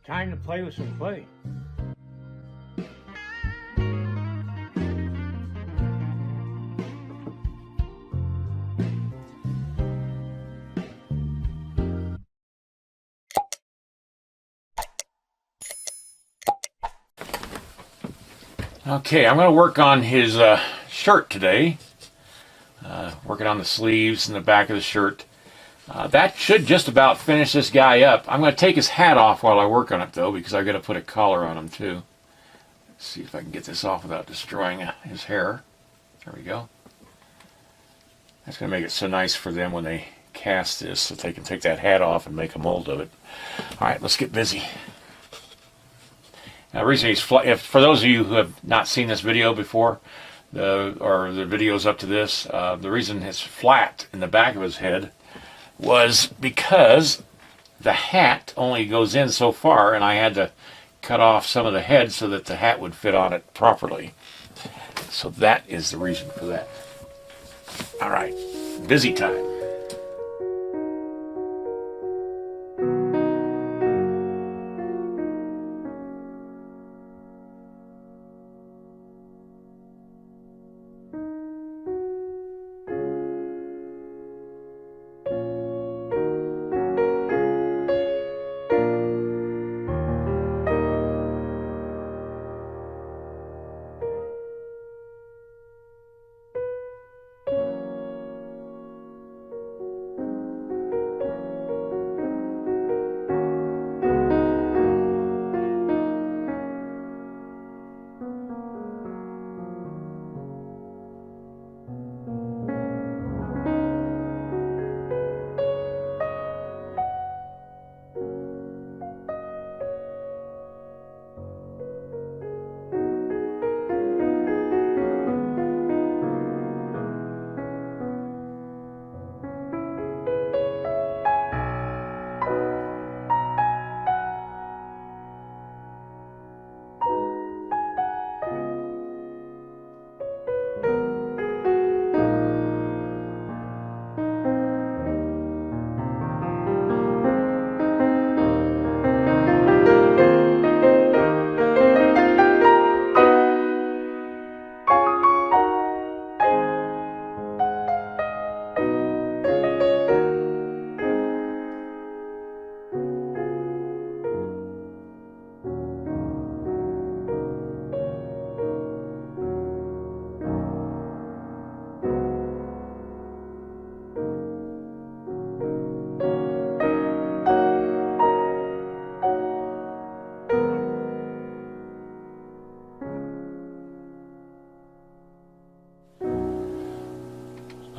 Time to play with some clay. Okay, I'm going to work on his shirt today. Working on the sleeves and the back of the shirt. That should just about finish this guy up. I'm going to take his hat off while I work on it, though, because I've got to put a collar on him, too. Let's see if I can get this off without destroying his hair. There we go. That's going to make it so nice for them when they cast this, so they can take that hat off and make a mold of it. All right, let's get busy. Now, the reason he's for those of you who have not seen this video before, or the videos up to this, the reason it's flat in the back of his head was because the hat only goes in so far, and I had to cut off some of the head so that the hat would fit on it properly. So that is the reason for that. All right, busy time.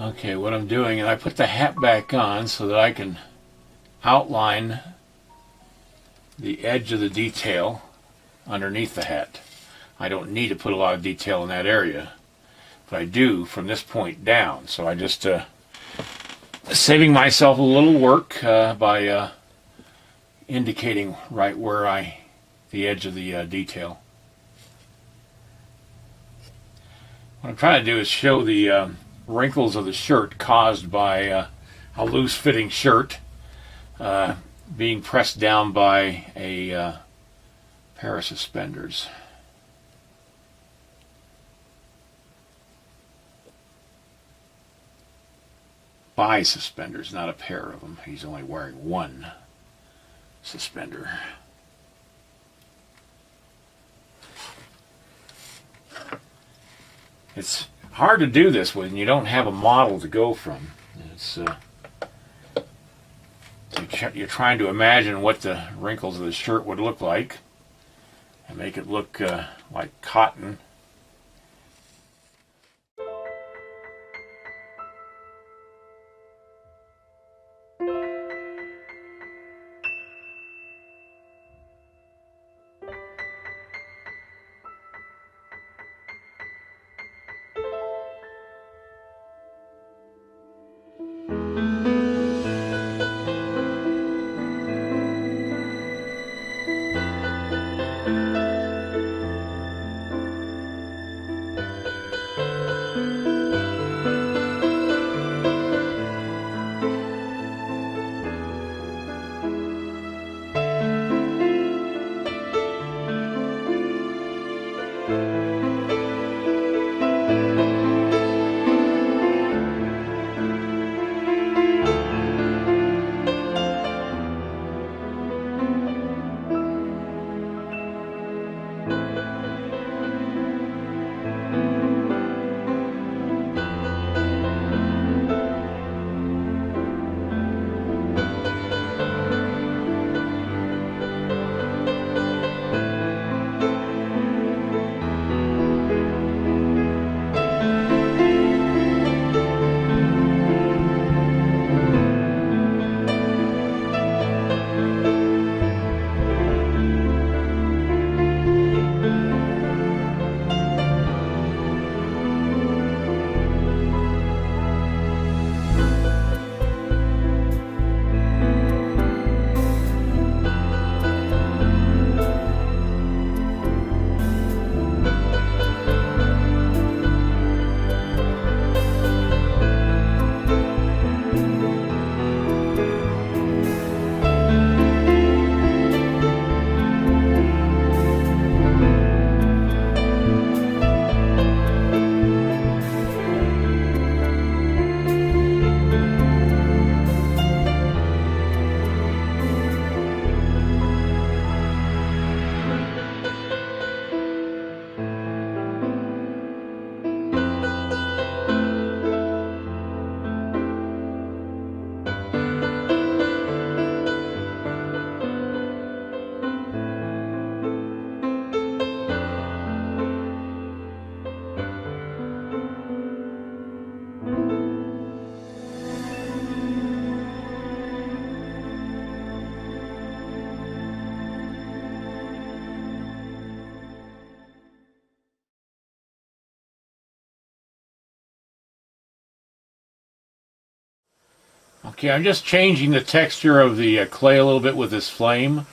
Okay, what I'm doing is I put the hat back on so that I can outline the edge of the detail underneath the hat. I don't need to put a lot of detail in that area, but I do from this point down. So I just saving myself a little work by indicating right where the edge of the detail. What I'm trying to do is show the wrinkles of the shirt caused by a loose-fitting shirt being pressed down by a pair of suspenders. By suspenders, not a pair of them. He's only wearing one suspender. It's hard to do this when you don't have a model to go from. It's you're trying to imagine what the wrinkles of the shirt would look like and make it look like cotton. Okay, I'm just changing the texture of the clay a little bit with this flame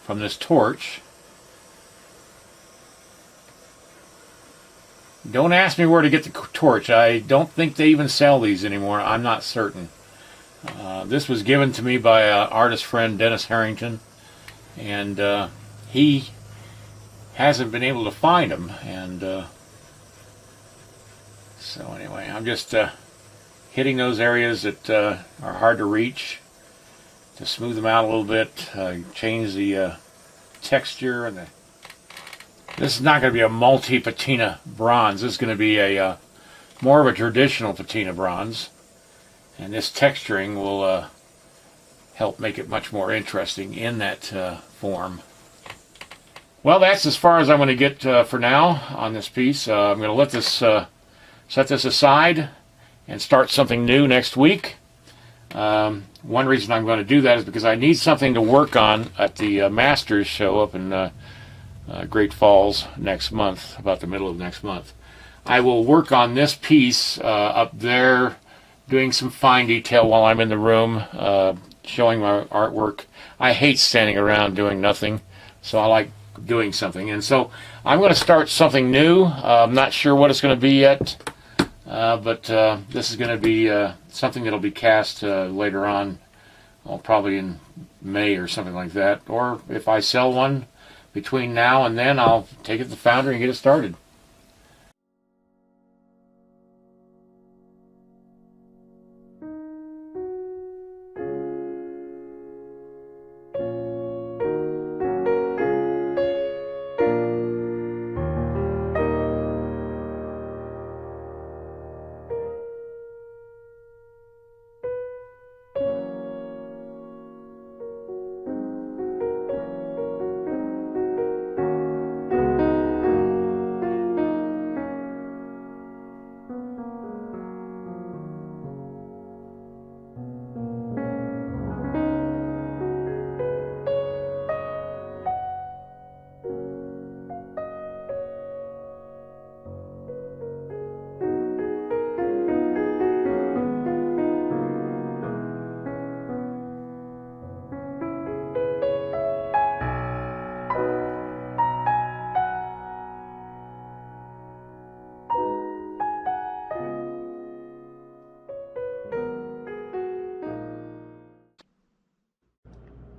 from this torch. Don't ask me where to get the torch. I don't think they even sell these anymore. I'm not certain. This was given to me by an artist friend, Dennis Harrington, and he hasn't been able to find them. And so anyway, I'm just hitting those areas that are hard to reach to smooth them out a little bit, change the texture. And this is not going to be a multi-patina bronze. This is going to be a more of a traditional patina bronze. And this texturing will help make it much more interesting in that form. Well, that's as far as I'm going to get for now on this piece. I'm going to let this set this aside and start something new next week. One reason I'm going to do that is because I need something to work on at the Masters show up in Great Falls next month, about the middle of next month. I will work on this piece up there, doing some fine detail while I'm in the room, showing my artwork. I hate standing around doing nothing, so I like doing something. And so I'm going to start something new. I'm not sure what it's going to be yet, but this is going to be something that'll be cast later on, probably in May or something like that. Or if I sell one between now and then, I'll take it to the foundry and get it started.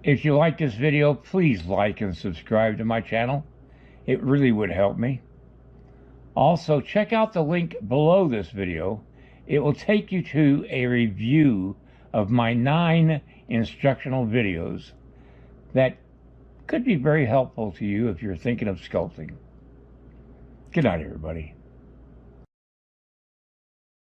If you like this video, please like and subscribe to my channel. It really would help me. Also, check out the link below this video. It will take you to a review of my 9 instructional videos that could be very helpful to you if you're thinking of sculpting. Good night, everybody.